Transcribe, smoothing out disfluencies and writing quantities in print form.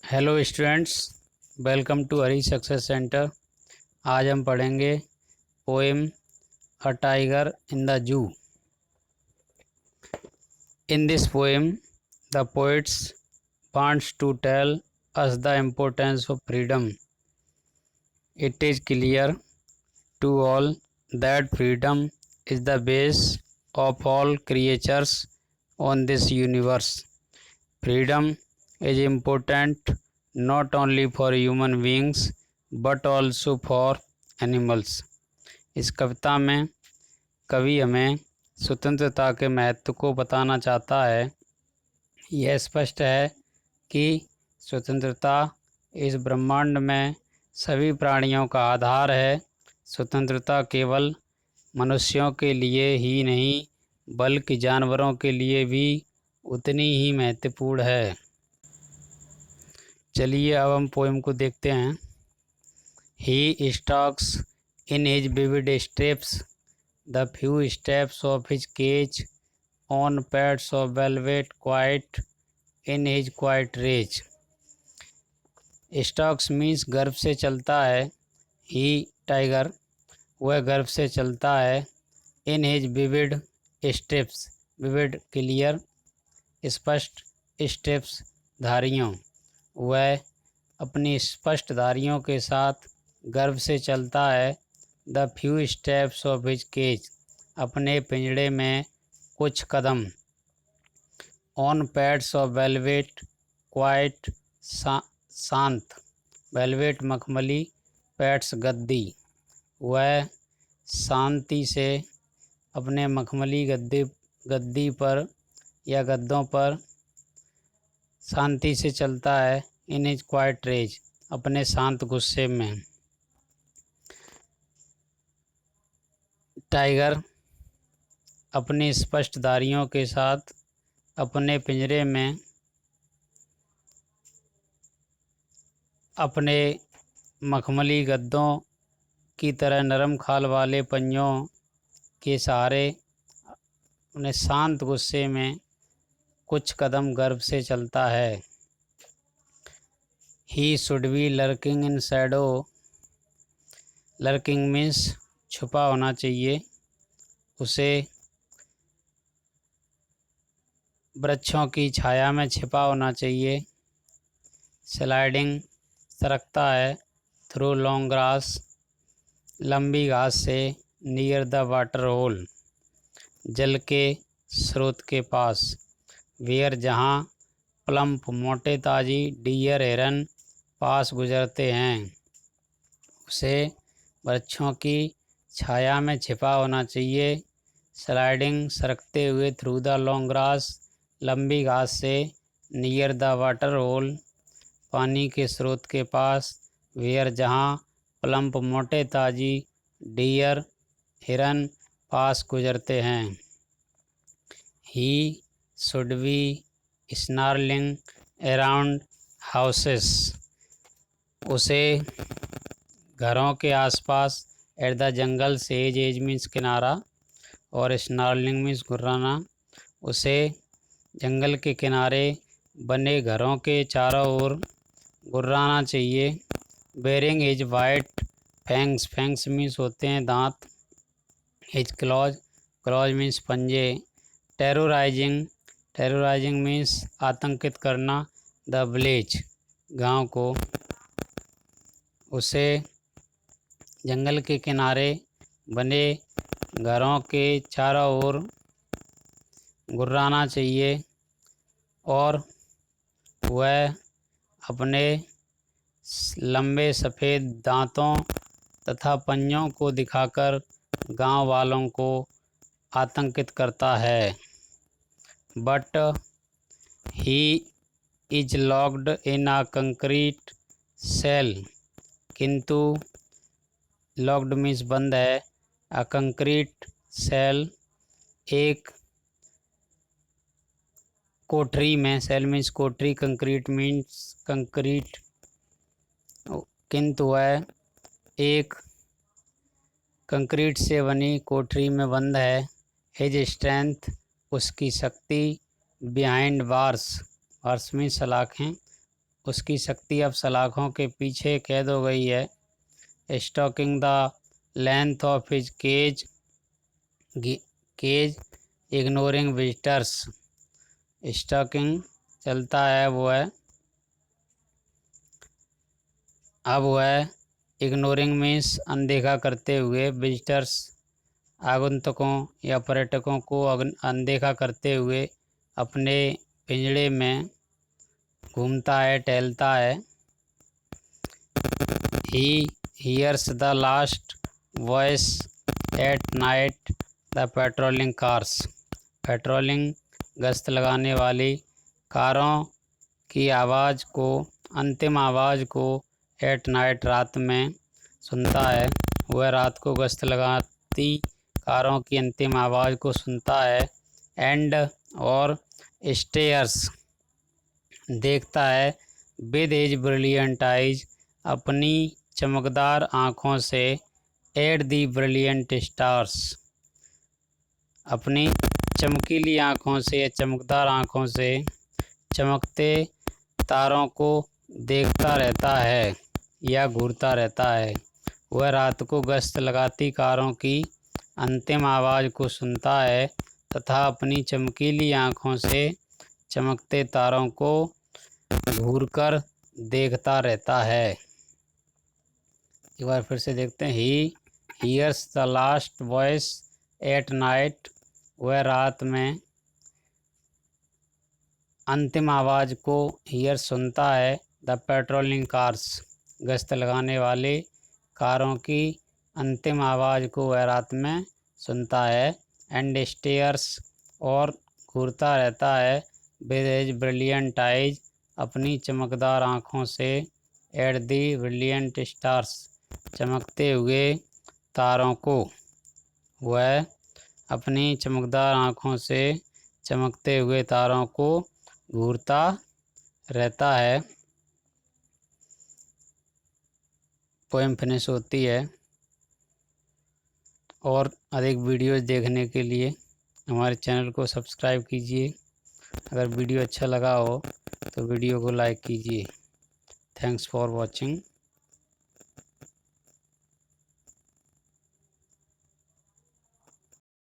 Hello students, welcome to Hari success centre. आज हम पढ़ेंगे poem a tiger in the zoo. In this poem the poets wants to tell us the importance of freedom. It is clear to all that freedom is the base of all creatures on this universe. Freedom is important not only for human beings but also for animals. इस कविता में कवि हमें स्वतंत्रता के महत्व को बताना चाहता है। यह स्पष्ट है कि स्वतंत्रता इस ब्रह्मांड में सभी प्राणियों का आधार है। स्वतंत्रता केवल मनुष्यों के लिए ही नहीं बल्कि जानवरों के लिए भी उतनी ही महत्वपूर्ण है। चलिए अब हम पोएम को देखते हैं। He stalks in his vivid steps the few steps of his cage on pads of velvet quiet in his quiet rage. Stalks means गर्व से चलता है। He टाइगर वह गर्व से चलता है। In his vivid steps vivid clear स्पष्ट स्टेप्स धारियों वह अपनी स्पष्ट धारियों के साथ गर्व से चलता है। The few steps of his cage अपने पिंजड़े में कुछ कदम। On pads of velvet quite शांत वेलवेट मखमली पैड्स गद्दी वह शांति से अपने मखमली गद्दी पर या गद्दों पर शांति से चलता है। इन हिज क्वाइट रेज अपने शांत गुस्से में। टाइगर अपनी स्पष्ट धारियों के साथ अपने पिंजरे में अपने मखमली गद्दों की तरह नरम खाल वाले पंजों के सहारे अपने शांत गुस्से में कुछ कदम गर्व से चलता है। He should be lurking in shadow. Lurking means छुपा होना चाहिए। उसे वृक्षों की छाया में छिपा होना चाहिए। स्लाइडिंग सरकता है। थ्रू लॉन्ग ग्रास लंबी घास से। नियर द वाटर होल जल के स्रोत के पास। वेयर जहाँ प्लम्प मोटे ताजी डियर हिरन पास गुजरते हैं। उसे वृक्षों की छाया में छिपा होना चाहिए। स्लाइडिंग सरकते हुए थ्रू द लॉन्ग ग्रास लंबी घास से। नियर द वाटर होल पानी के स्रोत के पास। वेयर जहाँ प्लम्प मोटे ताजी डियर हिरन पास गुजरते हैं। He should be snarling around houses उसे घरों के आसपास। एट द जंगल से एज मीन्स किनारा और स्नार्लिंग मीन्स गुर्राना उसे जंगल के किनारे बने घरों के चारों ओर गुर्राना चाहिए। Baring his white fangs fangs means होते हैं दांत। हिज क्लॉज मीन्स पंजे। टेरोराइजिंग मीन्स आतंकित करना। द विलेज गांव को। उसे जंगल के किनारे बने घरों के चारों ओर गुर्राना चाहिए और वह अपने लंबे सफ़ेद दांतों तथा पंजों को दिखाकर गांव वालों को आतंकित करता है। But he is locked in a concrete cell किंतु लॉक्ड मीन्स बंद है। अ कंक्रीट सेल एक कोठरी में। सेल मीन्स कोठरी। Concrete means concrete. किंतु वह एक कंक्रीट से बनी कोठरी में बंद है। हिज स्ट्रेंथ उसकी शक्ति। बिहाइंड बार्स मीन्स सलाखें उसकी शक्ति अब सलाखों के पीछे कैद हो गई है। Stalking the length of his cage ignoring visitors. Stalking चलता है वो है, अब वह इग्नोरिंग मीन्स अनदेखा करते हुए, विजिटर्स आगंतुकों या पर्यटकों को अनदेखा करते हुए अपने पिंजड़े में घूमता है, टहलता है। He hears the last voice at night the patrolling cars. Patrolling गश्त लगाने वाली कारों की आवाज़ को, अंतिम आवाज़ को एट नाइट रात में सुनता है। वह रात को गश्त लगाती कारों की अंतिम आवाज़ को सुनता है। एंड और स्टेयर्स देखता है विद हिज ब्रिलियंट आइज अपनी चमकदार आँखों से एट दी ब्रिलियंट स्टार्स अपनी चमकीली आँखों से या चमकदार आँखों से चमकते तारों को देखता रहता है या घूरता रहता है। वह रात को गश्त लगाती कारों की अंतिम आवाज़ को सुनता है तथा अपनी चमकीली आँखों से चमकते तारों को घूरकर देखता रहता है। एक बार फिर से देखते हैं। He hears the last voice at night. वह रात में अंतिम आवाज़ को हियर सुनता है। द पेट्रोलिंग कार्स गश्त लगाने वाले कारों की अंतिम आवाज़ को वह रात में सुनता है। एंड स्टेयर्स और घूरता रहता है विद हिज ब्रिलियंट आइज अपनी चमकदार आँखों से एट दी ब्रिलियंट स्टार्स चमकते हुए तारों को। वह अपनी चमकदार आँखों से चमकते हुए तारों को घूरता रहता है। पोएम फिनिश होती है। और अधिक वीडियोज़ देखने के लिए हमारे चैनल को सब्सक्राइब कीजिए। अगर वीडियो अच्छा लगा हो तो वीडियो को लाइक कीजिए। Thanks for watching.